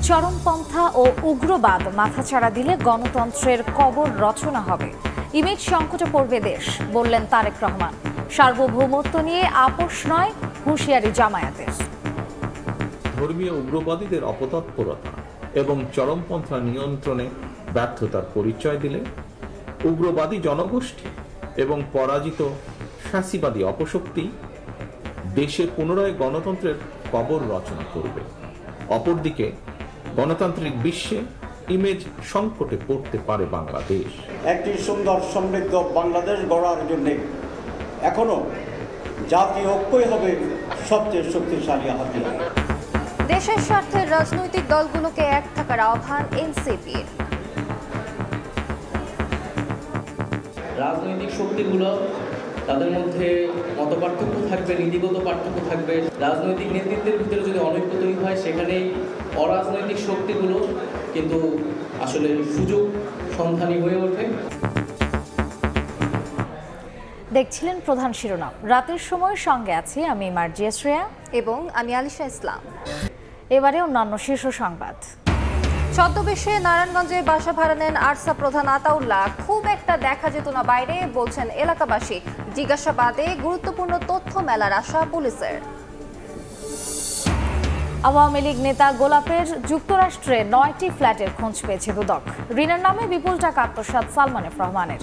চরমপন্থা ও উগ্রবাদ মাথাচাড়া দিলে গণতন্ত্রের কবর রচনা হবে। ইমেজ সংকটে পড়বে দেশ, বললেন তারেক রহমান। সার্বভৌমত্ব নিয়ে আপোষ নয়, হুঁশিয়ারি জামায়াতের। ধর্মীয় উগ্রবাদীদের অপতৎপরতা এবং চরমপন্থা নিয়ন্ত্রণে ব্যর্থতার পরিচয় দিলে উগ্রবাদী জনগোষ্ঠী এবং পরাজিত ফ্যাসিবাদী অপশক্তি দেশে পুনরায় গণতন্ত্রের কবর রচনা করবে। অপরদিকে গণতান্ত্রিক বিশ্বে ইমেজ সংকটে পড়তে পারে বাংলাদেশ। একটি সুন্দর সমৃদ্ধ বাংলাদেশ গড়ার জন্য এখনো জাতীয় ঐক্যই হবে সবচেয়ে শক্তিশালী হাতিয়ার। দেশের স্বার্থে রাজনৈতিক দলগুলোকে এক থাকার আহ্বান এনসিপির। রাজনৈতিক শক্তিগুলো তাদের মধ্যে মতপার্থক্য থাকবে, নীতিগত পার্থক্য থাকবে। রাজনৈতিক নেতৃত্বের ভিতরে যদি অনৈক্য তৈরি হয়, সেখানেই অরাজনৈতিক শক্তিগুলো কিন্তু আসলে সুযোগ সন্ধানী হয়ে ওঠে। দেখছিলেন প্রধান শিরোনাম। রাতের সময় সঙ্গে আছি আমি মার্জিয়া শ্রেয়া এবং আমি আলিশা ইসলাম। এবারে অন্যান্য শীর্ষ সংবাদ। ছদ্মবেশে নারায়ণগঞ্জে বাসা ভাড়া নেন আরসা প্রধান আতাউল্লাহ। খুব একটা দেখা যেত না বাইরে, বলছেন এলাকাবাসী। জিজ্ঞাসাবাদে গুরুত্বপূর্ণ তথ্য মেলার আশা পুলিশের। আওয়ামী লীগ নেতা গোলাপের যুক্তরাষ্ট্রে 9টি ফ্ল্যাটের খোঁজ পেয়েছে দুদক। ঋণের নামে বিপুল টাকা আত্মসাৎ সালমান এফ রহমানের।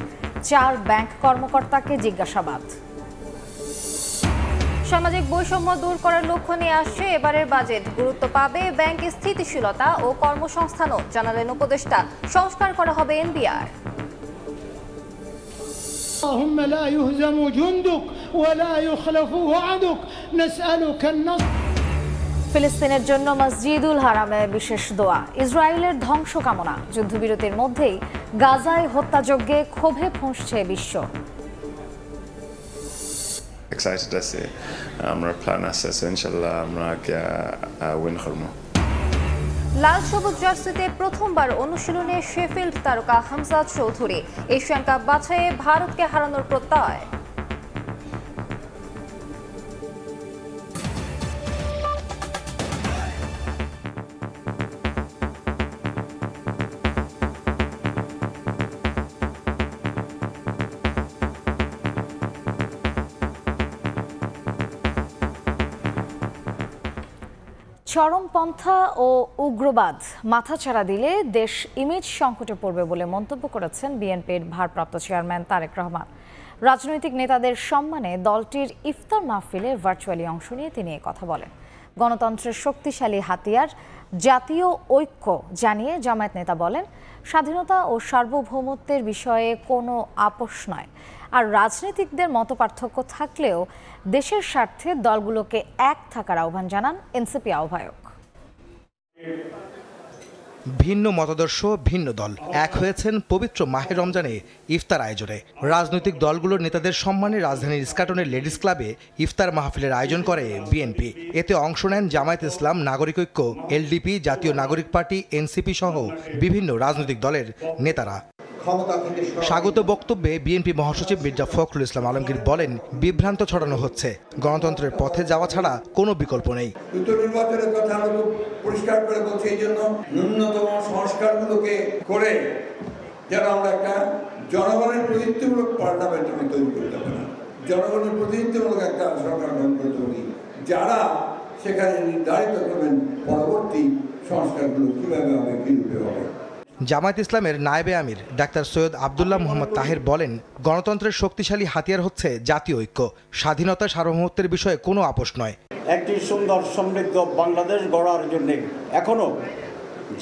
4 ব্যাংক কর্মকর্তাকে জিজ্ঞাসাবাদ। সামাজিক বৈষম্য দূর করার লক্ষ্য নিয়ে আসছে এবারের বাজেট। গুরুত্ব পাবে ব্যাংকের স্থিতিশীলতা ও কর্মসংস্থানও, জানালেন উপদেষ্টা। সংস্কার করা হবে এনবিআর। اللهم لا يهزم جندك ولا يخلفه عدك نسألك النصر। ফিলিস্তিনের জন্য মসজিদুল হারামে বিশেষ দোয়া। ইসরায়েলের ধ্বংস কামনা। যুদ্ধবিরতির মধ্যেই গাজায় হত্যাযজ্ঞে ক্ষোভে ফুঁসছে বিশ্ব। এক্সাইটেড আছে, আমরা প্ল্যান আছে, ইনশাআল্লাহ আমরা উইন করব। লাল সবুজ জার্সিতে প্রথমবার অনুশীলনে শেফিল্ড তারকা হামজা চৌধুরী। এশিয়ান কাপ বাছাইয়ে ভারতকে হারানোর প্রত্যয়। চরমপন্থা ও উগ্রবাদ মাথাচাড়া দিলে দেশ ইমেজ সংকটে পড়বে বলে মন্তব্য করেছেন বিএনপির ভারপ্রাপ্ত চেয়ারম্যান তারেক রহমান। রাজনৈতিক নেতাদের সম্মানে দলটির ইফতার মাহফিলে ভার্চুয়ালি অংশ নিয়ে তিনি কথা বলেন। গণতন্ত্রের শক্তিশালী হাতিয়ার জাতীয় ঐক্য জানিয়ে জামায়াত নেতা বলেন, স্বাধীনতা ও সার্বভৌমত্বের বিষয়ে কোনো আপোষ নয়। আর রাজনীতিকদের মতপার্থক্য থাকলেও দেশের স্বার্থে দলগুলোকে এক থাকার আহ্বান জানান এনসিপি আহ্বায়ক। ভিন্ন মতাদর্শ, ভিন্ন দল এক হয়েছেন পবিত্র মাহে রমজানে ইফতার আয়োজনে। রাজনৈতিক দলগুলোর নেতাদের সম্মানে রাজধানীর ইস্কাটনের লেডিস ক্লাবে ইফতার মাহফিলের আয়োজন করে বিএনপি। এতে অংশ নেন জামায়াত ইসলাম, নাগরিক ঐক্য, এলডিপি, জাতীয় নাগরিক পার্টি, এনসিপি সহ বিভিন্ন রাজনৈতিক দলের নেতারা। স্বাগত বক্তব্যে বিএনপি মহাসচিব মির্জা ফখরুল ইসলাম আলমগীর বলেন, বিভ্রান্ত ছড়ানো হচ্ছে, গণতন্ত্রের পথে যাওয়া ছাড়া কোনো বিকল্প নেই। নির্বাচনের কথা আমরা পরিষ্কার করে বলছি, এই জন্য ন্যূনতম সংস্কারগুলোকে করে যেন আমরা একটা জনগণের প্রতিনিধিত্বমূলক পার্লামেন্ট আমি তৈরি করতে পারি, জনগণের প্রতিনিধিত্বমূলক একটা সরকার গঠন করতে পারি, যারা সেখানে নির্ধারিত করবেন পরবর্তী সংস্কারগুলো কিভাবে হবে, কিভাবে হবে। জামায়াত ইসলামের নায়েবে আমির ডাক্তার সৈয়দ আবদুল্লাহ মোহাম্মদ তাহের বলেন, গণতন্ত্রের শক্তিশালী হাতিয়ার হচ্ছে জাতীয় ঐক্য। স্বাধীনতা সার্বভৌমত্বের বিষয়ে কোনো আপোষ নয়। একটি সুন্দর সমৃদ্ধ বাংলাদেশ গড়ার জন্য এখনো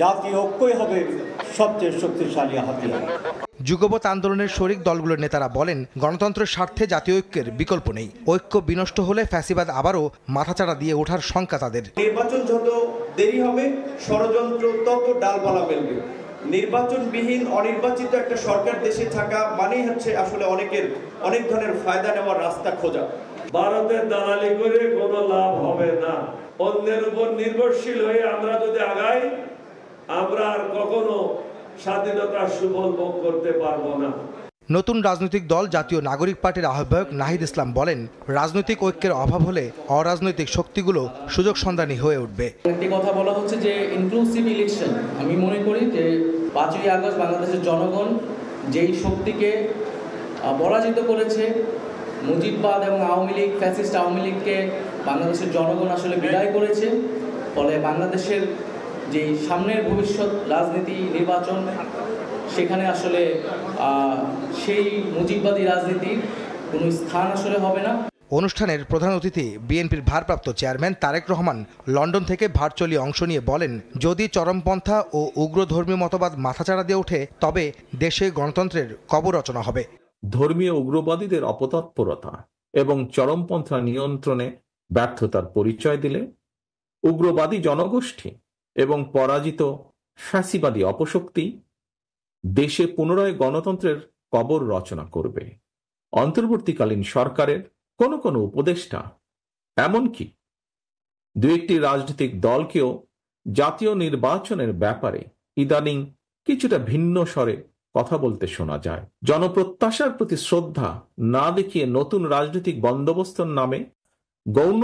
জাতীয় ঐক্যই হবে সবচেয়ে শক্তিশালী হাতিয়ার। যুগপৎ আন্দোলনের শরিক দলগুলোর নেতারা বলেন, গণতন্ত্রের স্বার্থে জাতীয় ঐক্যের বিকল্প নেই। ঐক্য বিনষ্ট হলে ফ্যাসিবাদ আবারও মাথাচাড়া দিয়ে ওঠার শঙ্কা তাদের। নির্বাচন যত দেরি হবে, ষড়যন্ত্র তত ডালপালা মেলবে। নির্বাচনবিহীন অনির্বাচিত একটা সরকার দেশে থাকা মানেই হচ্ছে আসলে অনেক ধরনের ফায়দা নেওয়ার রাস্তা খোঁজা। ভারতের দালালি করে কোনো লাভ হবে না। অন্যের উপর নির্ভরশীল হয়ে আমরা যদি আগাই, আমরা আর কখনো স্বাধীনতার সুফল ভোগ করতে পারবো না। নতুন রাজনৈতিক দল জাতীয় নাগরিক পার্টির আহ্বায়ক নাহিদ ইসলাম বলেন, রাজনৈতিক ঐক্যের অভাব হলে অরাজনৈতিক শক্তিগুলো সুযোগ সন্ধানী হয়ে উঠবে। একটি কথা বলা হচ্ছে যে ইনক্লুসিভ ইলেকশন। আমি মনে করি যে 5ই আগস্ট বাংলাদেশের জনগণ যেই শক্তিকে পরাজিত করেছে, মুজিববাদ এবং আওয়ামী লীগ, ফ্যাসিস্ট আওয়ামী লীগকে বাংলাদেশের জনগণ আসলে বিদায় করেছে। ফলে বাংলাদেশের যে সামনের ভবিষ্যৎ রাজনীতি, নির্বাচন, সেখানে আসলে সেই মুজিববাদী রাজনীতির কোনো স্থান আসলে হবে না। অনুষ্ঠানের প্রধান অতিথি বিএনপির ভারপ্রাপ্ত চেয়ারম্যান তারেক রহমান লন্ডন থেকে ভার্চুয়ালি অংশ নিয়ে বলেন, যদি চরমপন্থা ও উগ্রধর্মীয় মতবাদ মাথাচাড়া দিয়ে ওঠে তবে দেশে গণতন্ত্রের কবর রচনা হবে। ধর্মীয় উগ্রবাদীদের অপতৎপরতা এবং চরমপন্থা নিয়ন্ত্রণে ব্যর্থতার পরিচয় দিলে উগ্রবাদী জনগোষ্ঠী এবং পরাজিত ফ্যাসিবাদী অপশক্তি দেশে পুনরায় গণতন্ত্রের কবর রচনা করবে। অন্তর্বর্তীকালীন সরকারের কোনো উপদেষ্টা, এমনকি দু একটি রাজনৈতিক দলকেও জাতীয় নির্বাচনের ব্যাপারে ইদানিং কিছুটা ভিন্ন স্বরে কথা বলতে শোনা যায়। জনপ্রত্যাশার প্রতি শ্রদ্ধা না দেখিয়ে নতুন রাজনৈতিক বন্দোবস্তর নামে গৌণ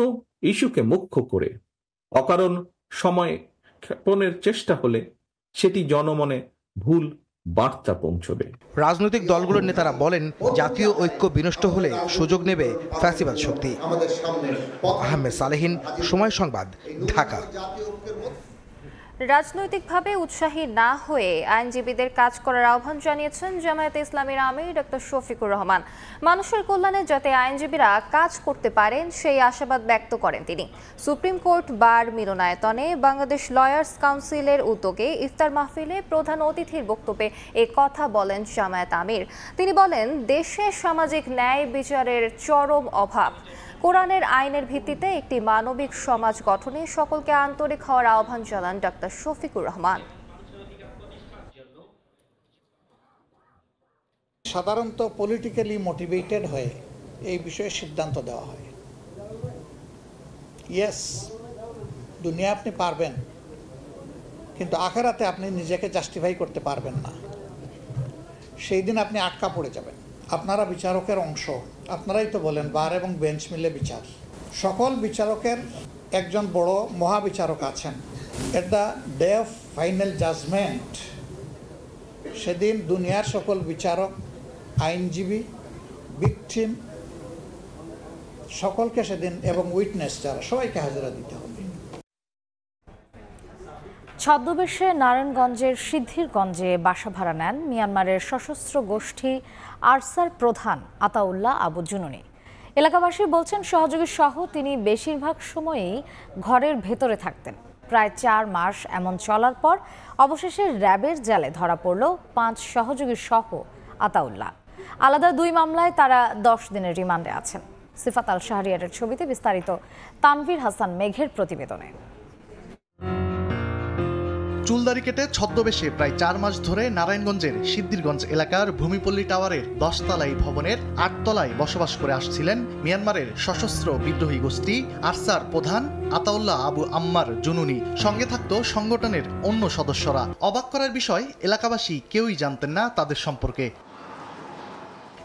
ইস্যুকে মুখ্য করে অকারণ সময় ক্ষেপণের চেষ্টা হলে সেটি জনমনে ভুল বার্তা পৌঁছবে। রাজনৈতিক দলগুলোর নেতারা বলেন, জাতীয় ঐক্য বিনষ্ট হলে সুযোগ নেবে ফ্যাসিবাদ শক্তি। আহমেদ সালেহিন, সময় সংবাদ, ঢাকা। রাজনৈতিকভাবে উৎসাহী না হয়ে আইনজীবীদের কাজ করার আহ্বান জানিয়েছেন জামায়াতে ইসলামীর আমির ডক্টর শফিকুর রহমান। মানুষের কল্যাণে যাতে আইনজীবীরা কাজ করতে পারেন সেই আশাবাদ ব্যক্ত করেন তিনি। সুপ্রিম কোর্ট বার মিলনায়তনে বাংলাদেশ লয়ার্স কাউন্সিলের উদ্যোগে ইফতার মাহফিলে প্রধান অতিথির বক্তব্যে এ কথা বলেন জামায়াত আমির। তিনি বলেন, দেশে সামাজিক ন্যায় বিচারের চরম অভাব। কোরআনের আইনের ভিত্তিতে একটি মানবিক সমাজ গঠনে সকলকে আন্তরিক হওয়ার আহ্বান জানান ডক্টর শফিকুর রহমান। সাধারণত পলিটিক্যালি মোটিভেটেড হয়ে এই বিষয়ে সিদ্ধান্ত দেওয়া হয়। ইয়েস, দুনিয়া আপনি পারবেন, কিন্তু আখেরাতে আপনি নিজেকে জাস্টিফাই করতে পারবেন না। সেই দিন আপনি আটকা পড়ে যাবেন। আপনারা বিচারকের অংশ, আপনারাই তো বলেন বার এবং বেঞ্চ মিলে বিচার। সকল বিচারকের একজন বড় মহাবিচারক আছেন। At the day of final judgement সেদিন দুনিয়ার সকল বিচারক, আইনজীবী, ভিকটিম সকলকে সেদিন এবং উইটনেস যারা সবাইকে হাজিরা দিতে হবে। ছদ্মবেশে নারায়ণগঞ্জের সিদ্ধিরগঞ্জে বাসা ভাড়া নেন মিয়ানমারের সশস্ত্র গোষ্ঠী আরসার প্রধান আতাউল্লাহ আবু জুনুনি। এলাকাবাসী বলছেন, সহযোগী সহ তিনি বেশিরভাগ সময়ই ঘরের ভেতরে থাকতেন। প্রায় 4 মাস এমন চলার পর অবশেষে র্যাবের জালে ধরা পড়ল 5 সহযোগী সহ আতাউল্লাহ। আলাদা 2 মামলায় তারা 10 দিনের রিমান্ডে আছেন। সিফাত আল শাহরিয়ারের ছবিতে বিস্তারিত তানভীর হাসান মেঘের প্রতিবেদনে। চুলদারি কেটে ছদ্মবেশে প্রায় 4 মাস ধরে নারায়ণগঞ্জের সিদ্ধিরগঞ্জ এলাকার ভূমিপল্লী টাওয়ারের 10 তলাই ভবনের 8 তলায় বসবাস করে আসছিলেন মিয়ানমারের সশস্ত্র বিদ্রোহী গোষ্ঠী আরসার প্রধান আতাউল্লাহ আবু আম্মার জুনুনি। সঙ্গে থাকত সংগঠনের অন্য সদস্যরা। অবাক করার বিষয়, এলাকাবাসী কেউই জানতেন না তাদের সম্পর্কে।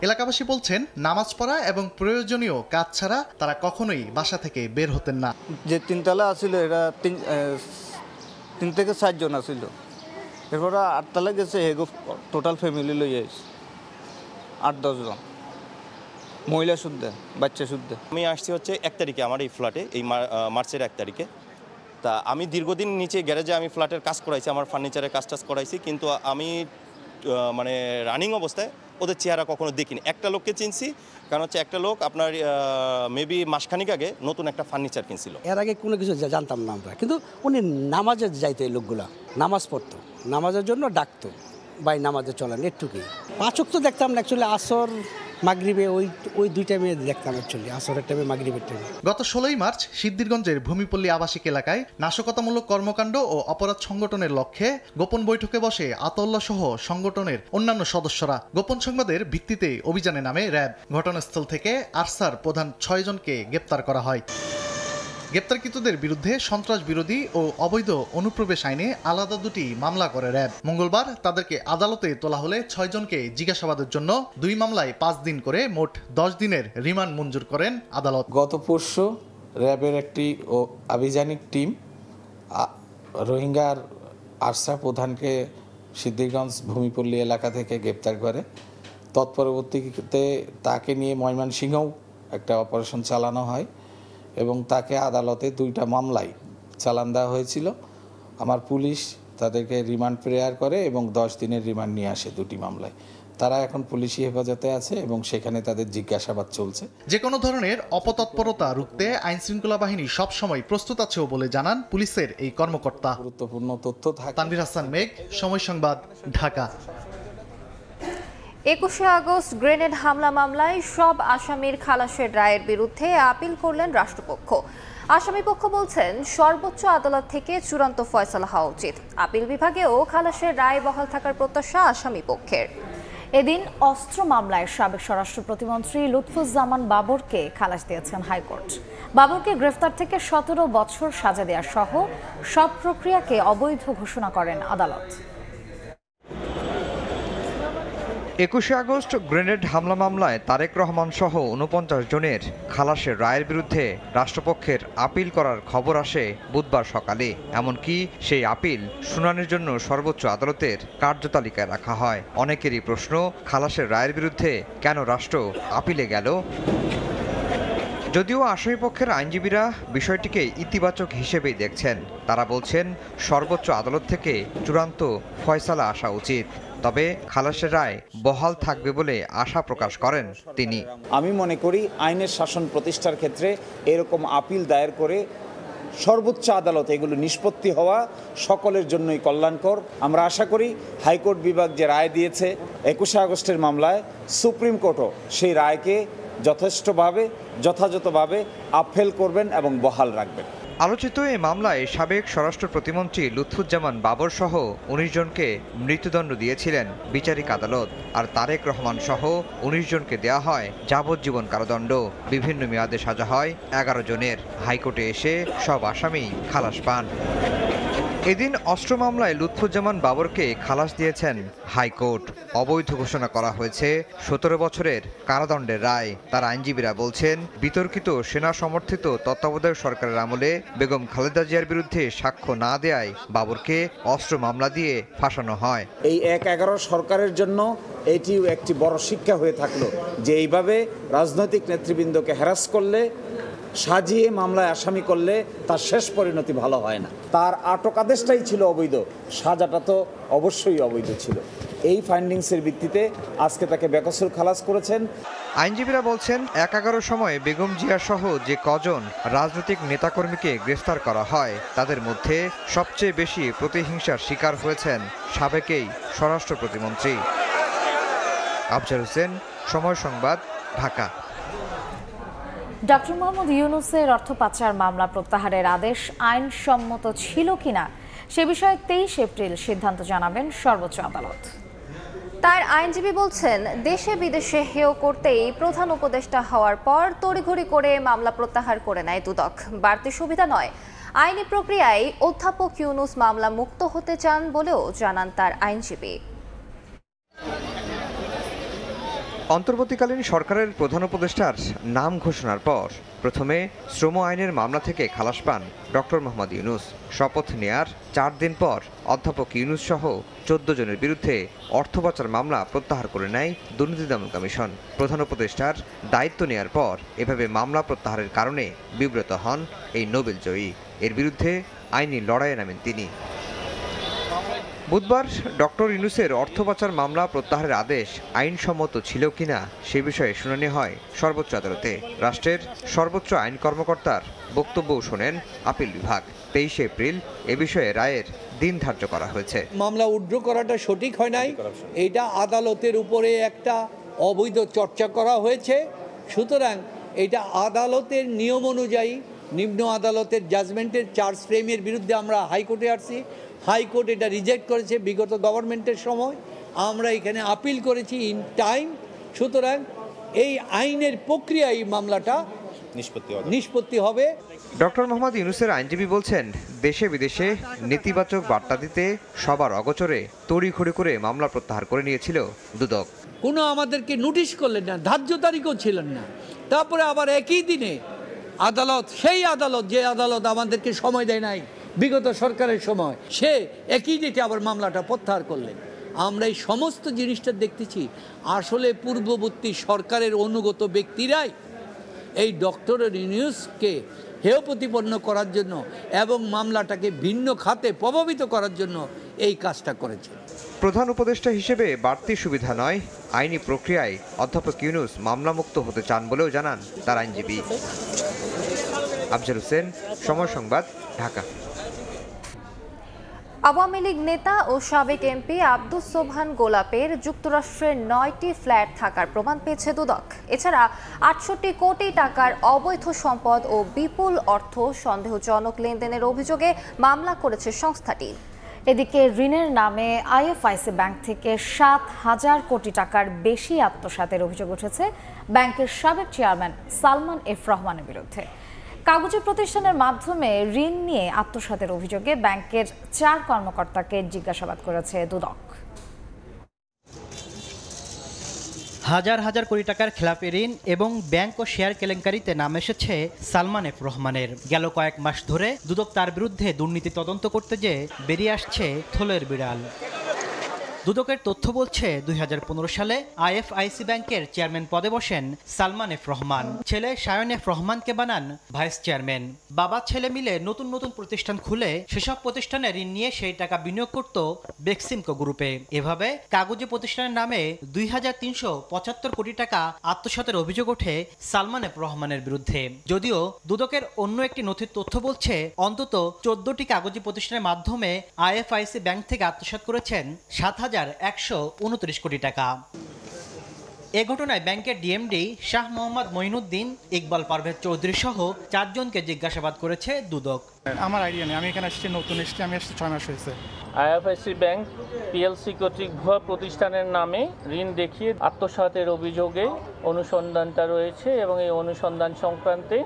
এলাকাবাসী বলছেন, নামাজ পড়া এবং প্রয়োজনীয় কাজ ছাড়া তারা কখনোই বাসা থেকে বের হতেন না। যে 3 তলা আছিল এরা 3 থেকে 4 জন আছিল। এরপর 8 তলা গেছে, হেগো টোটাল ফ্যামিলি লই আইছে 8-10 জন, মহিলা শুদ্ধে, বাচ্চা শুদ্ধে। আমি আসছি হচ্ছে 1 তারিখে আমার এই ফ্ল্যাটে, এই মার্চের 1 তারিখে। তা আমি দীর্ঘদিন নিচে গ্যারেজে আমি ফ্ল্যাটের কাজ করাইছি, আমার ফার্নিচারের কাজ করাইছি, কিন্তু আমি মানে রানিং অবস্থায় ওদের চেহারা কখনো দেখিনি। একটা লোককে চিনছি, কারণ হচ্ছে একটা লোক আপনার মেবি মাসখানিক আগে নতুন একটা ফার্নিচার কিনছিল। এর আগে কোনো কিছু জানতাম না আমরা, কিন্তু উনি নামাজে যাইতো, এই লোকগুলা নামাজ পড়তো, নামাজের জন্য ডাকতো, ভাই নামাজে চলেন একটুকুই। 5 ওয়াক্ত দেখতাম না, অ্যাকচুয়ালি আসর মাগরিবে ওই 2 টাইমে দেখতাম, অ্যাকচুয়ালি আসরের টাইমে, মাগরিবের টাইমে। গত 16ই মার্চ সিদ্ধিরগঞ্জের ভূমিপল্লী আবাসিক এলাকায় নাশকতামূলক কর্মকাণ্ড ও অপরাধ সংগঠনের লক্ষ্যে গোপন বৈঠকে বসে আতাউল্লাহ সহ সংগঠনের অন্যান্য সদস্যরা। গোপন সংবাদের ভিত্তিতে অভিযানে নামে র্যাব। ঘটনাস্থল থেকে আরসার প্রধান 6 জনকে গ্রেপ্তার করা হয়। গ্রেপ্তারকৃতদের বিরুদ্ধে সন্ত্রাস বিরোধী ও অবৈধ অনুপ্রবেশ আইনে আলাদা দুটি মামলা করে র্যাব। মঙ্গলবার তাদেরকে আদালতে তোলা হলে 6 জনকে জিজ্ঞাসাবাদের জন্য 2 মামলায় 5 দিন করে মোট 10 দিনের রিমান্ড মঞ্জুর করেন আদালত। গত পরশু র্যাবের একটি আভিযানিক টিম রোহিঙ্গার আরসা প্রধানকে সিদ্ধিরগঞ্জ ভূমিপল্লী এলাকা থেকে গ্রেপ্তার করে। তৎপরবর্তীতে তাকে নিয়ে ময়মনসিংহেও একটা অপারেশন চালানো হয় এবং তাকে আদালতে 2টা মামলায় চালান দেওয়া হয়েছিল। আমার পুলিশ তাদেরকে রিমান্ড প্রেয়ার করে এবং 10 দিনের রিমান্ড নিয়ে আসে 2টি মামলায়। তারা এখন পুলিশি হেফাজতে আছে এবং সেখানে তাদের জিজ্ঞাসাবাদ চলছে। যে কোনো ধরনের অপতৎপরতা রুখতে আইনশৃঙ্খলা বাহিনী সবসময় প্রস্তুত আছেও বলে জানান পুলিশের এই কর্মকর্তা। গুরুত্বপূর্ণ তথ্য থাকে। তানভীর হাসান মেঘ, সময় সংবাদ, ঢাকা। 21শে আগস্ট গ্রেনেড হামলা মামলায় সব আসামির খালাসের রায়ের বিরুদ্ধে আপিল করলেন রাষ্ট্রপক্ষ। আসামি পক্ষ বলছেন সর্বোচ্চ আদালত থেকে চূড়ান্ত ফয়সালা হওয়া উচিত। আপিল বিভাগেও খালাসের রায় বহাল থাকার প্রত্যাশা আসামি পক্ষের। এদিন অস্ত্র মামলায় সাবেক স্বরাষ্ট্র প্রতিমন্ত্রী লুৎফুজ্জামান বাবরকে খালাস দিয়েছেন হাইকোর্ট। বাবরকে গ্রেফতার থেকে 17 বছর সাজা দেওয়া সহ সব প্রক্রিয়াকে অবৈধ ঘোষণা করেন আদালত। 21শে আগস্ট গ্রেনেড হামলা মামলায় তারেক রহমান সহ 49 জনের খালাসের রায়ের বিরুদ্ধে রাষ্ট্রপক্ষের আপিল করার খবর আসে বুধবার সকালে। এমনকি সেই আপিল শুনানির জন্য সর্বোচ্চ আদালতের কার্যতালিকায় রাখা হয়। অনেকেরই প্রশ্ন, খালাসের রায়ের বিরুদ্ধে কেন রাষ্ট্র আপিলে গেল? যদিও আসামিপক্ষের আইনজীবীরা বিষয়টিকে ইতিবাচক হিসেবেই দেখছেন। তারা বলছেন সর্বোচ্চ আদালত থেকে চূড়ান্ত ফয়সালা আসা উচিত, তবে খালাসের রায় বহাল থাকবে বলে আশা প্রকাশ করেন তিনি। আমি মনে করি আইনের শাসন প্রতিষ্ঠার ক্ষেত্রে এরকম আপিল দায়ের করে সর্বোচ্চ আদালতে এগুলো নিষ্পত্তি হওয়া সকলের জন্যই কল্যাণকর। আমরা আশা করি হাইকোর্ট বিভাগ যে রায় দিয়েছে 21শে আগস্টের মামলায়, সুপ্রিম কোর্টও সেই রায়কে যথাযথভাবে আপহেল করবেন এবং বহাল রাখবেন। আলোচিত এই মামলায় সাবেক স্বরাষ্ট্র প্রতিমন্ত্রী লুৎফুজ্জামান বাবর সহ 19 জনকে মৃত্যুদণ্ড দিয়েছিলেন বিচারিক আদালত। আর তারেক রহমান সহ 19 জনকে দেওয়া হয় যাবজ্জীবন কারাদণ্ড। বিভিন্ন মেয়াদে সাজা হয় 11 জনের। হাইকোর্টে এসে সব আসামি খালাস পান। এদিন অস্ত্র মামলায় লুৎফুজ্জামান বাবরকে খালাস দিয়েছেন হাইকোর্ট। অবৈধ ঘোষণা করা হয়েছে 17 বছরের কারাদণ্ডের রায়। তার আইনজীবীরা বলছেন বিতর্কিত সেনা সমর্থিত তত্ত্বাবধায়ক সরকারের আমলে বেগম খালেদা জিয়ার বিরুদ্ধে সাক্ষ্য না দেয়ায় বাবরকে অস্ত্র মামলা দিয়ে ফাঁসানো হয়। এই 1-11 সরকারের জন্য এটিও একটি বড় শিক্ষা হয়ে থাকলো যে এইভাবে রাজনৈতিক নেতৃবৃন্দকে হ্যারাস করলে, সাজিয়ে মামলায় আসামি করলে তার শেষ পরিণতি ভালো হয় না। তার আটক আদেশটাই ছিল অবৈধ, সাজাটা তো অবশ্যই অবৈধ ছিল। এই ফাইন্ডিংসের ভিত্তিতে আজকে তাকে বেকসুর খালাস করেছেন। আইনজীবীরা বলছেন 11 সময়ে বেগম জিয়া সহ যে কজন রাজনৈতিক নেতাকর্মীকে গ্রেফতার করা হয় তাদের মধ্যে সবচেয়ে বেশি প্রতিহিংসার শিকার হয়েছেন সাবেকেই স্বরাষ্ট্র প্রতিমন্ত্রী। আফজাল হোসেন, সময় সংবাদ, ঢাকা। ডক্টর মোহাম্মদ ইউনূসের অর্থ পাচার মামলা প্রত্যাহারের আদেশ আইনসম্মত ছিল কিনা সে বিষয়ে 23 এপ্রিল সিদ্ধান্ত জানাবেন সর্বোচ্চ আদালত। তার আইনজীবী বলছেন দেশে বিদেশে হেয় করতেই প্রধান উপদেষ্টা হওয়ার পর তড়িঘড়ি করে মামলা প্রত্যাহার করে নেয় দুদক। বাড়তি সুবিধা নয়, আইনি প্রক্রিয়ায় অধ্যাপক ইউনূস মামলা মুক্ত হতে চান বলেও জানান তার আইনজীবী। অন্তর্বর্তীকালীন সরকারের প্রধান উপদেষ্টার নাম ঘোষণার পর প্রথমে শ্রম আইনের মামলা থেকে খালাস পান ডক্টর মোহাম্মদ ইউনূস। শপথ নেয়ার 4 দিন পর অধ্যাপক ইউনূস সহ 14 জনের বিরুদ্ধে অর্থ পাচার মামলা প্রত্যাহার করে নেয় দুর্নীতি দমন কমিশন। প্রধান উপদেষ্টার দায়িত্ব নেয়ার পর এভাবে মামলা প্রত্যাহারের কারণে বিব্রত হন এই নোবেল জয়ী। এর বিরুদ্ধে আইনি লড়াইয়ে নামেন তিনি। বুধবার ডক্টর ইউনূসের অর্থ পাচার মামলা প্রত্যাহারের আদেশ আইনসম্মত ছিল কিনা সে বিষয়ে শুনানি হয় সর্বোচ্চ আদালতে। রাষ্ট্রের সর্বোচ্চ আইন কর্মকর্তার বক্তব্যও শোনেন আপিল বিভাগ। 23 এপ্রিল এ বিষয়ে রায়ের দিন ধার্য করা হয়েছে। মামলা উইথড্র করাটা সঠিক হয় নাই, এটা আদালতের উপরে একটা অবৈধ চর্চা করা হয়েছে। সুতরাং এটা আদালতের নিয়ম অনুযায়ী নিম্ন আদালতের জাজমেন্টের চার্জ ফ্রেমের বিরুদ্ধে আমরা হাইকোর্টে আসছি। হাইকোর্ট এটা রিজেক্ট করেছে বিগত গভর্নমেন্টের সময়। আমরা এখানে আপিল করেছি ইন টাইম। সুতরাং এই আইনের প্রক্রিয়ায় মামলাটা নিষ্পত্তি হবে। ডক্টর মোহাম্মদ ইউনূসের আইনজীবী বলছেন, দেশে বিদেশে নেতিবাচক বার্তা দিতে সবার অগোচরে তড়িঘড়ি করে মামলা প্রত্যাহার করে নিয়েছিল দুদক। কোনো আমাদেরকে নোটিশ করলেন না, ধার্য তারিখও ছিলেন না। তারপরে আবার একই দিনে আদালত, সেই আদালত যে আদালত আমাদেরকে সময় দেয় নাই বিগত সরকারের সময়, সে একই ডেটে আবার মামলাটা প্রত্যাহার করলেন। আমরা এই সমস্ত জিনিসটা দেখতেছি আসলে পূর্ববর্তী সরকারের অনুগত ব্যক্তিরাই এই ডক্টর ইউনূসকে হেয় প্রতিপন্ন করার জন্য এবং মামলাটাকে ভিন্ন খাতে প্রভাবিত করার জন্য এই কাজটা করেছে। প্রধান উপদেষ্টা হিসেবে বাড়তি সুবিধা নয়, আইনি প্রক্রিয়ায় অধ্যাপক ইউনূস মামলামুক্ত হতে চান বলেও জানান তার আইনজীবী। আফজাল হোসেন, সময় সংবাদ, ঢাকা। আওয়ামী লীগ নেতা ও সাবেক এমপি আব্দুস সোবহান গোলাপের যুক্তরাষ্ট্রের 9টি ফ্ল্যাট থাকার প্রমাণ পেয়েছে দুদক। এছাড়া 68 কোটি টাকার অবৈধ সম্পদ ও বিপুল অর্থ সন্দেহজনক লেনদেনের অভিযোগে মামলা করেছে সংস্থাটি। এদিকে ঋণের নামে আইএফআইসি ব্যাংক থেকে 7,000 কোটি টাকার বেশি আত্মসাতের অভিযোগ উঠেছে ব্যাংকের সাবেক চেয়ারম্যান সালমান এফ রহমানের বিরুদ্ধে। কাগজি প্রতিষ্ঠানের মাধ্যমে ঋণ নিয়ে আত্মসাতের অভিযোগে ব্যাংকের 4 কর্মকর্তাকে জিজ্ঞাসাবাদ করেছে দুদক। হাজার হাজার কোটি টাকার খেলাপি ঋণ এবং ব্যাংক ও শেয়ার কেলেঙ্কারিতে নাম এসেছে সালমান এফ রহমানের। গেল কয়েক মাস ধরে দুদক তার বিরুদ্ধে দুর্নীতি তদন্ত করতে যেয়ে বেরিয়ে আসছে থলের বিড়াল। দুদকের তথ্য বলছে 2015 সালে আইএফআইসি ব্যাংকের চেয়ারম্যান পদে বসেন সালমান এফ রহমান। ছেলে শায়ন এফ রহমানকে বানান ভাইস চেয়ারম্যান। বাবা ছেলে মিলে নতুন নতুন প্রতিষ্ঠান খুলে সেসব প্রতিষ্ঠানে ঋণ নিয়ে সেই টাকা বিনিয়োগ করত বেক্সিমকো গ্রুপে। এভাবে কাগজি প্রতিষ্ঠানের নামে 2,375 কোটি টাকা আত্মসাতের অভিযোগ ওঠে সালমান এফ রহমানের বিরুদ্ধে। যদিও দুদকের অন্য একটি নথির তথ্য বলছে অন্তত 14টি কাগজি প্রতিষ্ঠানের মাধ্যমে আইএফআইসি ব্যাংক থেকে আত্মসাৎ করেছেন 7,129 কোটি টাকা। এ ঘটনায় ব্যাংকের ডিএমডি শাহ মোহাম্মদ মঈনুদ্দিন, ইকবাল পারভেজ চৌধুরী সহ 4 জনকে জিজ্ঞাসাবাদ করেছে দুদক। আমার আইডিয়া নেই, আমি এখানে আসছি নতুন, আমি আসছি 6 মাস হয়েছে। আইএফআইসি ব্যাংক পিএলসি কর্তৃক ভুয়া প্রতিষ্ঠানের নামে ঋণ দেখিয়ে আত্মসাতের অভিযোগে অনুসন্ধানটা রয়েছে এবং এই অনুসন্ধান সংক্রান্তে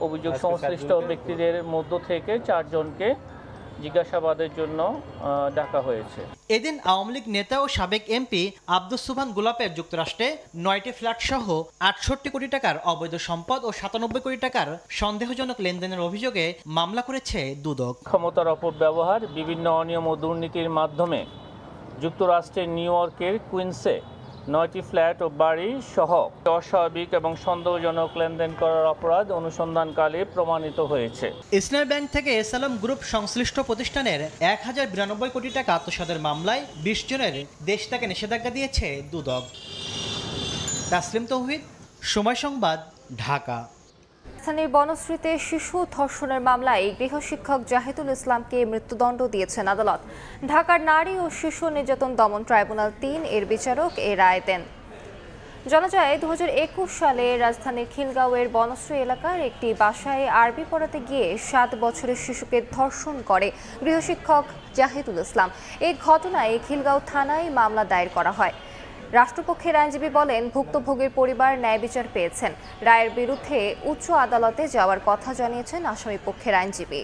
অভিযোগ সংশ্লিষ্ট ব্যক্তিদের মধ্য থেকে 4 জনকে জিজ্ঞাসাবাদের জন্য ডাকা হয়েছে। এদিন আওয়ামী লীগ নেতা ও সাবেক এমপি আব্দুস সোবহান গোলাপের যুক্তরাষ্ট্রে 9টি ফ্ল্যাট সহ 68 কোটি টাকার অবৈধ সম্পদ ও 97 কোটি টাকার সন্দেহজনক লেনদেনের অভিযোগে মামলা করেছে দুদক। ক্ষমতার অপব্যবহার, বিভিন্ন অনিয়ম ও দুর্নীতির মাধ্যমে যুক্তরাষ্ট্রের নিউ ইয়র্কের কুইন্সে 9টি ফ্ল্যাট ও বাড়ি সহ অস্বাভাবিক এবং সন্দেহজনক লেনদেন করার অপরাধ অনুসন্ধানকালে প্রমাণিত হয়েছে। ইসলামী ব্যাংক থেকে এসএলএম গ্রুপ সংশ্লিষ্ট প্রতিষ্ঠানের 1092 কোটি টাকা আত্মসাতের মামলায় 20 জনের দেশ থেকে নিষেধাজ্ঞা দিয়েছে দুদক। তাসলিম তৌহিদ, সময় সংবাদ, ঢাকা। রাজধানীর বনশ্রীতে শিশু ধর্ষণের মামলায় গৃহশিক্ষক জাহিদুল ইসলামকে মৃত্যুদণ্ড দিয়েছেন আদালত। ঢাকার নারী ও শিশু নির্যাতন দমন ট্রাইব্যুনাল 3 এর বিচারক এ রায় দেন। জানা যায় 2021 সালে রাজধানীর খিলগাঁওয়ের বনশ্রী এলাকার একটি বাসায় আরবি পড়াতে গিয়ে 7 বছরের শিশুকে ধর্ষণ করে গৃহশিক্ষক জাহিদুল ইসলাম। এই ঘটনায় খিলগাঁও থানায় মামলা দায়ের করা হয়। রাষ্ট্রপক্ষের আইনজীবী বলেন, ভুক্তভোগীর পরিবার ন্যায় বিচার পেয়েছেন। রায়ের বিরুদ্ধে উচ্চ আদালতে যাওয়ার কথা জানিয়েছেন আসামি পক্ষের আইনজীবী।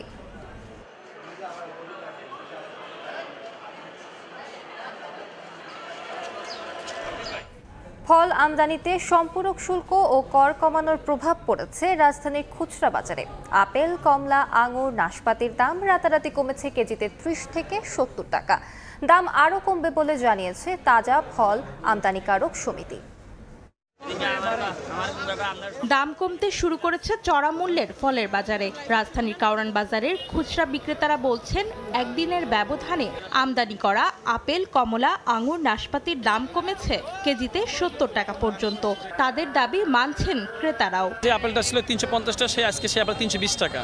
ফল আমদানিতে সম্পূরক শুল্ক ও কর কমানোর প্রভাব পড়েছে রাজধানীর খুচরা বাজারে। আপেল, কমলা, আঙুর, নাশপাতির দাম রাতারাতি কমেছে কেজিতে 30 থেকে 70 টাকা। দাম আরও কমবে বলে জানিয়েছে তাজা ফল আমদানিকারক সমিতি। দাম কমতে শুরু করেছে চড়া মূল্যের ফলের বাজারে। রাজধানীর কাউরান বাজারের খুচরা বিক্রেতারা বলছেন, একদিনের ব্যবধানে আমদানি করা আপেল, কমলা, আঙুর, নাশপাতির দাম কমেছে কেজিতে 70 টাকা পর্যন্ত। তাদের দাবি মানছেন ক্রেতারাও। যে আপেলটা ছিল 350 টাকা, আজকে সে আপেল 320 টাকা।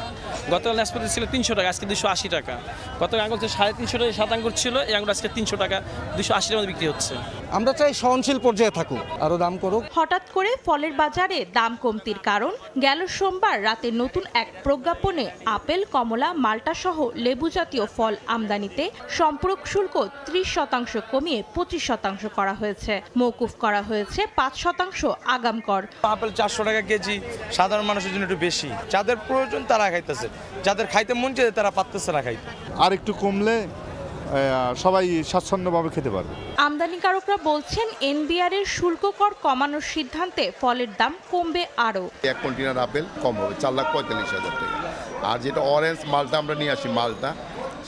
গতকাল নাশপাতি ছিল 300 টাকা, আজকে 280 টাকা। গতকাল আঙুর 350 টাকা 7 আঙ্গুর ছিল, এই আঙ্গুর আজকে 300 টাকা 280 টাকা বিক্রি হচ্ছে। আমরা চাই সহনশীল পর্যায়ে থাকুক, আরো দাম করুক। হঠাৎ করে ফলের বাজারে দাম কমতির কারণ গেল সোমবার রাতে নতুন এক প্রজ্ঞাপনে আপেল, কমলা, মাল্টা সহ লেবু জাতীয় ফল আমদানিতে সম্পূরক শুল্ক 30% কমিয়ে 25% করা হয়েছে। মওকুফ করা হয়েছে 5% আগাম কর। আপেল 400 টাকা কেজি সাধারণ মানুষের জন্য একটু বেশি, যাদের প্রয়োজন তারা খাইতেছে, যাদের খাইতে মন চায় তারা পারতেছে না খাইতে। আর একটু কমলে সবাই স্বাচ্ছন্দ্যভাবে খেতে পারবে। আমদানিকারকরা বলছেন এনবিআর এর শুল্ক কর কমানোর সিদ্ধান্তে ফলের দাম কমবে আরও। 1 কন্টেনার আপেল কম হবে 4,45,000 টাকা, আর যেটা অরেঞ্জ মালটা আমরা নিয়ে আসি মালটা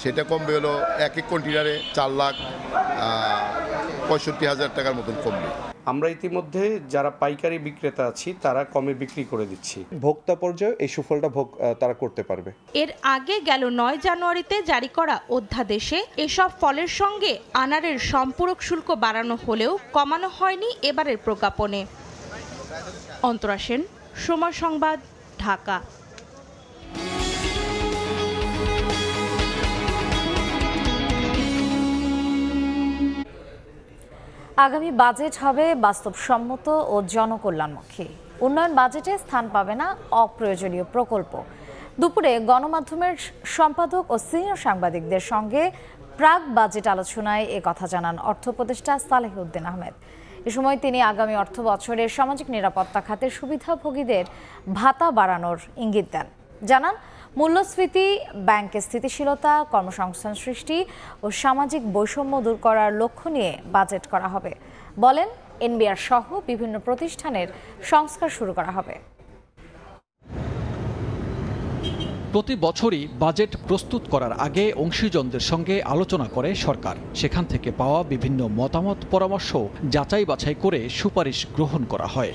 সেটা কমবে হলো 1 কন্টেনারে 4,65,000 টাকার মতন কমবে। আমরা ইতিমধ্যে যারা পাইকারি বিক্রেতা আছি তারা কমে বিক্রি করে দিচ্ছি। ভোক্তা পর্যায়ে এই সুফলটা তারা করতে পারবে। এর আগে গেল 9 জানুয়ারিতে জারি করা অধ্যাদেশে এসব ফলের সঙ্গে আনারের সম্পূরক শুল্ক বাড়ানো হলেও কমানো হয়নি এবারের প্রজ্ঞাপনে। অন্তরা সেন, সময় সংবাদ, ঢাকা। আগামী বাজেট হবে বাস্তবসম্মত ও জনকল্যাণমুখী। উন্নয়ন বাজেটে স্থান পাবে না অপ্রয়োজনীয় প্রকল্প। দুপুরে গণমাধ্যমের সম্পাদক ও সিনিয়র সাংবাদিকদের সঙ্গে প্রাক বাজেট আলোচনায় কথা জানান অর্থ উপদেষ্টা সালেহউদ্দিন আহমেদ। এ সময় তিনি আগামী অর্থ বছরের সামাজিক নিরাপত্তা খাতের সুবিধাভোগীদের ভাতা বাড়ানোর ইঙ্গিত দেন। জানান, মূল্যস্ফীতি, ব্যাংকের স্থিতিশীলতা, কর্মসংস্থান সৃষ্টি ও সামাজিক বৈষম্য দূর করার লক্ষ্য নিয়ে বাজেট করা হবে। বলেন, এনবিআর সহ বিভিন্ন প্রতিষ্ঠানের সংস্কার শুরু করা হবে। প্রতি বছরই বাজেট প্রস্তুত করার আগে অংশীজনদের সঙ্গে আলোচনা করে সরকার। সেখান থেকে পাওয়া বিভিন্ন মতামত, পরামর্শ যাচাই বাছাই করে সুপারিশ গ্রহণ করা হয়।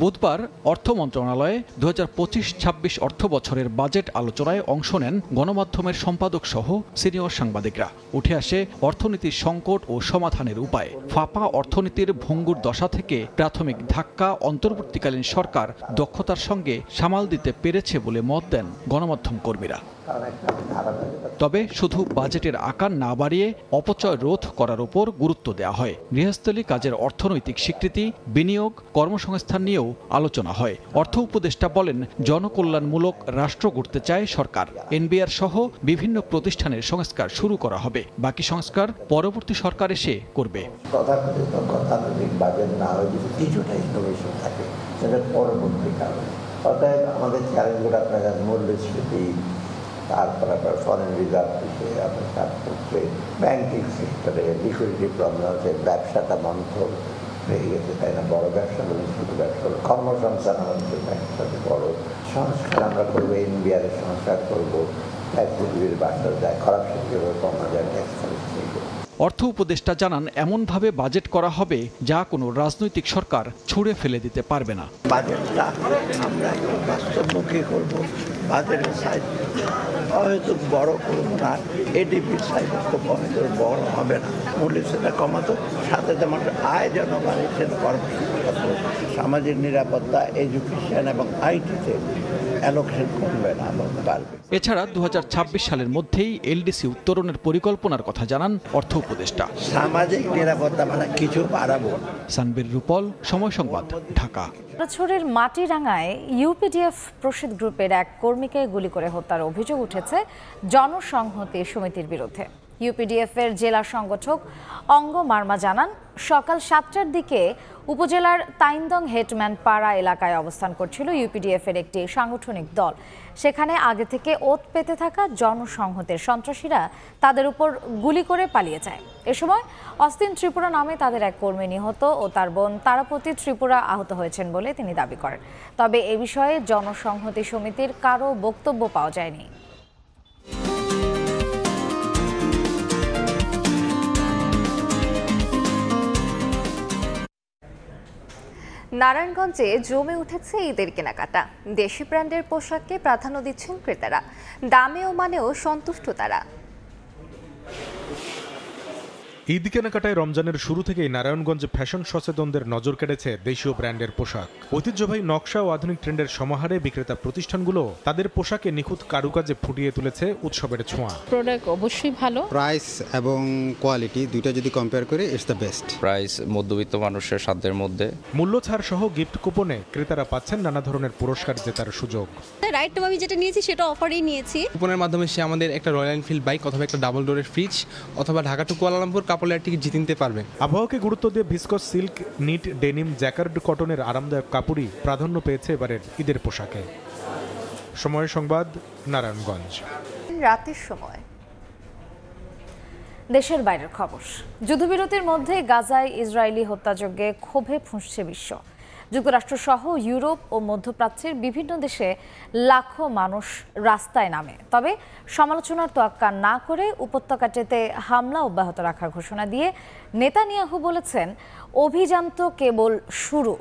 বুধবার অর্থ মন্ত্রণালয়ে 2025-26 অর্থ বছরের বাজেট আলোচনায় অংশ নেন গণমাধ্যমের সম্পাদক সহ সিনিয়র সাংবাদিকরা। উঠে আসে অর্থনীতির সংকট ও সমাধানের উপায়। ফাঁপা অর্থনীতির ভঙ্গুর দশা থেকে প্রাথমিক ধাক্কা অন্তর্বর্তীকালীন সরকার দক্ষতার সঙ্গে সামাল দিতে পেরেছে বলে মত দেন গণমাধ্যম কর্মীরা। তবে শুধু বাজেটের আকার না বাড়িয়ে অপচয় রোধ করার উপর গুরুত্ব দেওয়া হয়। গৃহস্থলী কাজের অর্থনৈতিক স্বীকৃতি, বিনিয়োগ, কর্মসংস্থান নিয়েও আলোচনা হয়। অর্থ উপদেষ্টা বলেন, জনকল্যাণমূলক রাষ্ট্র গড়তে চায় সরকার। এনবিআর সহ বিভিন্ন প্রতিষ্ঠানের সংস্কার শুরু করা হবে। বাকি সংস্কার পরবর্তী সরকার এসে করবে। তথাকথিত বাজেট না হয় যদি কিছুটা ইনোভেশন থাকে সেটা পরবর্তী কারণ। অর্থাৎ আমাদের চ্যালেঞ্জগুলো আপনার মূল্যস্ফীতি, তারপর আপনার ফরেন রিজার্ভ বিষয়ে আপনার কাজ করছে, ব্যাংকিং সেক্টরে লিকুইডিটি প্রবলেম আছে, ব্যবসাটা বন্ধ হয়ে গেছে, তাই না? বড় ব্যবসা বলুন, ছোটো ব্যবসা বলুন, কর্মসংস্থান আমাদের ব্যবসাতে বড় সংস্কার আমরা করবো, এনবিআরের সংস্কার করবো, ট্যাক্সগুলির বাড়তে যায়, করাপশন কীভাবে কমা যায়, ট্যাক্স কালেকশন। অর্থ উপদেষ্টা জানান, এমনভাবে বাজেট করা হবে যা কোনো রাজনৈতিক সরকার ছুঁড়ে ফেলে দিতে পারবে না। বাজেটটা আমরা বাস্তবমুখী করবো, বাজেটের সাইজ হয়তো বড় করবো না, এডিপির সাইজ খুব হয়তো বড় হবে না, মূল্যস্ফীতি কমাতো, সাথে তেমন আয় যেন বাড়িতে, সামাজিক নিরাপত্তা, এডুকেশন এবং আইটিতে অ্যালোকেশন কমবে না, বাড়বে। এছাড়া 2026 সালের মধ্যেই এলডিসি উত্তরণের পরিকল্পনার কথা জানান অর্থ উপদেষ্টা। সামাজিক নিরাপত্তা মানে কিছু বাড়াবো। সানবীর রূপল, সময় সংবাদ, ঢাকা। ছড়ের মাটিরাঙ্গায় ইউপিডিএফ প্রসিদ্ধ গ্রুপের এক কর্মীকে গুলি করে হত্যার অভিযোগ উঠেছে জনসংহতি সমিতির বিরুদ্ধে। ইউপিডিএফ এর জেলা সংগঠক অঙ্গ মার্মা জানান, সকাল 7টার দিকে উপজেলার তাইন্দং হেটম্যান পাড়া এলাকায় অবস্থান করছিল ইউপিডিএফ এর একটি সাংগঠনিক দল। সেখানে আগে থেকে ওত পেতে থাকা জনসংহতির সন্ত্রাসীরা তাদের উপর গুলি করে পালিয়ে যায়। এ সময় অস্তিন ত্রিপুরা নামে তাদের এক কর্মী নিহত ও তার বোন তারাপতি ত্রিপুরা আহত হয়েছেন বলে তিনি দাবি করেন। তবে এ বিষয়ে জনসংহতি সমিতির কারো বক্তব্য পাওয়া যায়নি। নারায়ণগঞ্জে জমে উঠেছে ঈদের কেনাকাটা। দেশি ব্র্যান্ডের পোশাককে প্রাধান্য দিচ্ছেন ক্রেতারা। দামে ও মানেও সন্তুষ্ট তারা। ঈদ কেনাকাটায় রমজানের শুরু থেকেই নারায়ণগঞ্জে ফ্যাশন সচেতনদের নজর কেড়েছে দেশীয় ব্র্যান্ডের পোশাক। ঐতিহ্যবাহী নকশা ও আধুনিক ট্রেন্ডের সমাহারে বিক্রেতা প্রতিষ্ঠানগুলো তাদের পোশাকে নিখুঁত কারুকাজে ফুটিয়ে তুলেছে উৎসবের ছোঁয়া। প্রোডাক্ট অবশ্যই ভালো, প্রাইস এবং কোয়ালিটি দুইটা যদি কম্পেয়ার করি ইটস দ্য বেস্ট। প্রাইস মধ্যবিত্ত মানুষের সাধ্যের মধ্যে। মূল্য ছাড় সহ গিফট কুপনে ক্রেতারা পাচ্ছেন নানা ধরনের পুরস্কার জেতার সুযোগ। রাইট টাইম আমি যেটা নিয়েছি সেটা অফারেই নিয়েছি। কুপনের মাধ্যমে সে আমাদের একটা রয়্যাল এনফিল্ড বাইক অথবা একটা ডাবল ডোরের ফ্রিজ অথবা ঢাকা টু কুয়ালালামপুর কাপড়ের টিকিট জিতে নিতে পারবে। আবহাওয়াকে গুরুত্ব দিয়ে viscose silk, knit, denim, jacquard কটনের আরামদায়ক কাপড়ই প্রাধান্য পেয়েছে এবারের ঈদের পোশাকে। সময় সংবাদ, নারায়ণগঞ্জ। রাতের সময় দেশের বাইরের খবর। যুদ্ধবিরতির মধ্যে গাজায় ইসরায়েলি হত্যাযজ্ঞে ক্ষোভে ফুঁসছে বিশ্ব। যুক্তরাষ্ট্রসহ ইউরোপ ও মধ্যপ্রাচ্যের বিভিন্ন দেশে লাখো মানুষ রাস্তায় নামে। তবে সমালোচনার তোয়াক্কা না করে উপত্যকাটিতে হামলা অব্যাহত রাখার ঘোষণা দিয়ে নেতানিয়াহু বলেছেন, অভিযান তো কেবল শুরু।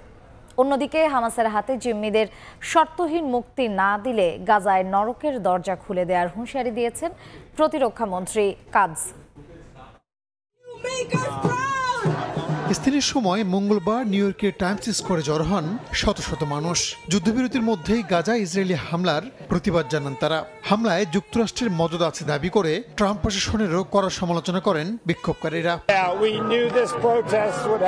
অন্যদিকে হামাসের হাতে জিম্মিদের শর্তহীন মুক্তি না দিলে গাজায় নরকের দরজা খুলে দেওয়ার হুঁশিয়ারি দিয়েছেন প্রতিরক্ষা মন্ত্রী কাজ। স্থিরের সময় মঙ্গলবার নিউ ইয়র্কের টাইমস স্কোয়ারে জড়ো হন শত শত মানুষ। যুদ্ধবিরতির মধ্যেই গাজা ইসরায়েলি হামলার প্রতিবাদ জানান তারা। হামলায় যুক্তরাষ্ট্রের মদত আছে দাবি করে ট্রাম্প প্রশাসনেরও কড়া সমালোচনা করেন বিক্ষোভকারীরা।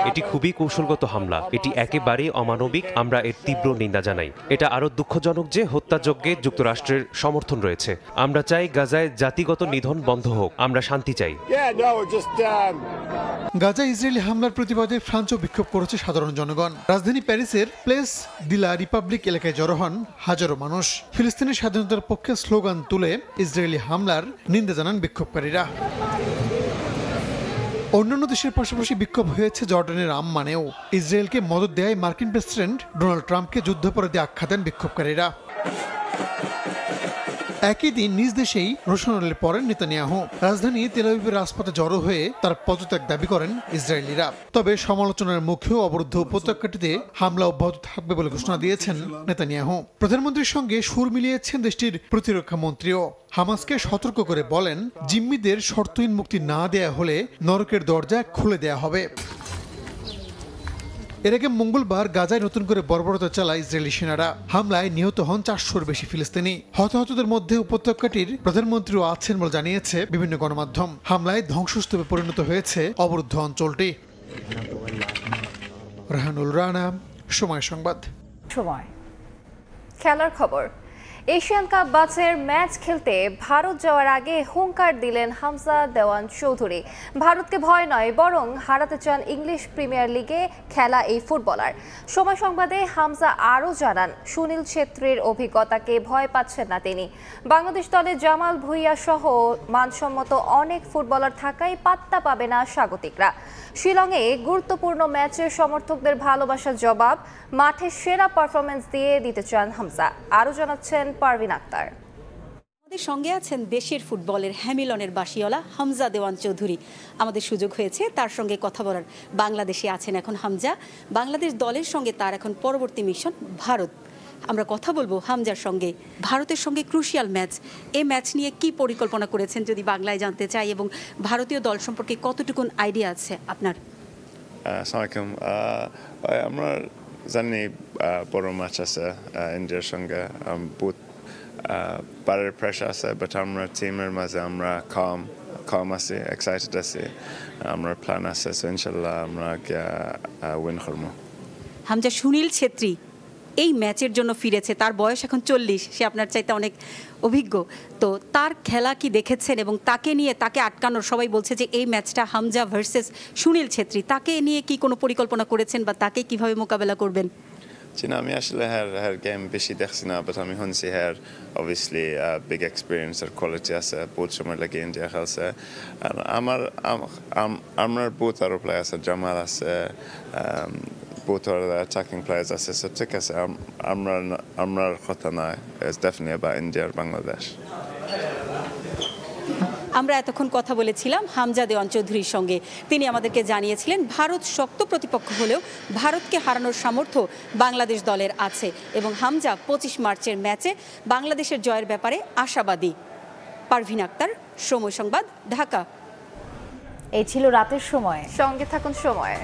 এটি খুবই কৌশলগত হামলা, এটি একেবারেই অমানবিক। আমরা এর তীব্র নিন্দা জানাই। এটা আরো দুঃখজনক যে হত্যাযজ্ঞে যুক্তরাষ্ট্রের সমর্থন রয়েছে। আমরা চাই গাজায় জাতিগত নিধন বন্ধ হোক। আমরা শান্তি চাই। গাজা ইসরায়েলি হামলার প্রতিবাদে ফ্রান্সও বিক্ষোভ করেছে সাধারণ জনগণ। রাজধানী প্যারিসের প্লেস দি লা রিপাবলিক এলাকায় জড়ো হন হাজারো মানুষ। ফিলিস্তিনের স্বাধীনতার পক্ষে স্লোগান তুলে ইসরায়েলি হামলার নিন্দা জানান বিক্ষোভকারীরা। অন্যান্য দেশের পাশাপাশি বিক্ষোভ হয়েছে জর্ডানের আম্মানেও। ইসরায়েলকে মদত দেয় মার্কিন প্রেসিডেন্ট ডোনাল্ড ট্রাম্পকে যুদ্ধাপরাধী আখ্যা দেন বিক্ষোভকারীরা। একই দিন নিজ দেশেই রোশনালে পড়েন নেতানিয়াহু। রাজধানী তেল আবিবের রাজপথে জড়ো হয়ে তার পদত্যাগ দাবি করেন ইসরায়েলিরা। তবে সমালোচনার মুখেও অবরুদ্ধ উপত্যকাটিতে হামলা অব্যাহত থাকবে বলে ঘোষণা দিয়েছেন নেতানিয়াহু। প্রধানমন্ত্রীর সঙ্গে সুর মিলিয়েছেন দেশটির প্রতিরক্ষা মন্ত্রীও। হামাসকে সতর্ক করে বলেন, জিম্মিদের শর্তহীন মুক্তি না দেয়া হলে নরকের দরজা খুলে দেয়া হবে। এর আগে মঙ্গলবার গাজায় নতুন করে বর্বরতা চালায় ইসরায়েলি সেনারা। হামলায় নিহত হন 400-র বেশি ফিলিস্তিনি। হতাহতদের মধ্যে উপত্যকাটির প্রধানমন্ত্রীও আছেন বলে জানিয়েছে বিভিন্ন গণমাধ্যম। হামলায় ধ্বংসস্তূপে পরিণত হয়েছে অবরুদ্ধ অঞ্চলটি। রাহানুল রানা, সময় সংবাদ। সময় খেলার খবর। এশিয়ান কাপ বাছাইয়ের ম্যাচ খেলতে ভারত যাওয়ার আগে হুঙ্কার দিলেন হামজা দেওয়ান চৌধুরী। ভারতকে ভয় নয়, বরং হারাতে চান ইংলিশ প্রিমিয়ার লিগে খেলা এই ফুটবলার। সময় সংবাদে হামজা আরও জানান, সুনীল ছেত্রীর অভিজ্ঞতাকে ভয় পাচ্ছেন না তিনি। বাংলাদেশ দলে জামাল ভুঁইয়া সহ মানসম্মত অনেক ফুটবলার থাকায় পাত্তা পাবে না স্বাগতিকরা। শিলংয়ে গুরুত্বপূর্ণ ম্যাচে সমর্থকদের ভালোবাসার জবাব মাঠে সেরা পারফরমেন্স দিয়ে দিতে চান হামজা। আরও জানাচ্ছেন পারভিন আক্তার। আমাদের সঙ্গে আছেন দেশের ফুটবলের হ্যামিলনের বাসিওয়ালা হামজা দেওয়ান চৌধুরী। আমাদের সুযোগ হয়েছে তার সঙ্গে কথা বলার। বাংলাদেশে আছেন এখন হামজা। বাংলাদেশ দলের সঙ্গে তার এখন পরবর্তী মিশন ভারত। আমরা কথা বলবো হামজার সঙ্গে। ভারতের সঙ্গে ক্রুশিয়াল ম্যাচ, এই ম্যাচ নিয়ে কি পরিকল্পনা করেছেন যদি বাংলায় জানতে চাই, এবং ভারতীয় দল সম্পর্কে কতটুকুন আইডিয়া আছে আপনার? আসসালামু আলাইকুম। আমরা জানি বড় ম্যাচ আছে ইন্ডিয়ার সঙ্গে, বহুত পারের প্রেশার আছে, বাট আমরা টিমের মাঝে আমরা কম আছি, এক্সাইটেড আছি, আমরা প্ল্যান আছে, সো ইনশাল্লাহ আমরা উইন করবো। হামজা, সুনীল ছেত্রী এই ম্যাচের জন্য ফিরেছে। তার বয়স এখন 40, সে আপনার চাইতে অনেক অভিজ্ঞ। তো তার খেলা কি দেখেছেন, এবং তাকে নিয়ে, তাকে আটকানোর, সবাই বলছে যে এই ম্যাচটা হামজা ভার্সেস সুনীল ছেত্রী, তাকে নিয়ে কি কোনো পরিকল্পনা করেছেন বা তাকে কিভাবে মোকাবেলা করবেন? না, আমি আসলে হ্যার গেম বেশি দেখছি না, বাট আমি শুনছি হ্যার অবভিয়াসলি বিগ এক্সপিরিয়েন্স আর কোয়ালিটি আছে, বহুত সময় লাগে ইন্ডিয়া খেলছে। আর আমার বহুত আরও প্লেয়ার আছে, জামাল আছে, both are the attacking players আছে, so ঠিক আছে, আমরা কথা নয়, it's definitely about India আর বাংলাদেশ। আমরা এতক্ষণ কথা বলেছিলাম হামজা দেওয়ান চৌধুরীর সঙ্গে। তিনি আমাদেরকে জানিয়েছিলেন ভারত শক্ত প্রতিপক্ষ হলেও ভারতকে হারানোর সামর্থ্য বাংলাদেশ দলের আছে, এবং হামজা 25 মার্চের ম্যাচে বাংলাদেশের জয়ের ব্যাপারে আশাবাদী। পারভিন আক্তার, সময় সংবাদ, ঢাকা। এই ছিল রাতের সময়। সঙ্গে থাকুন সময়।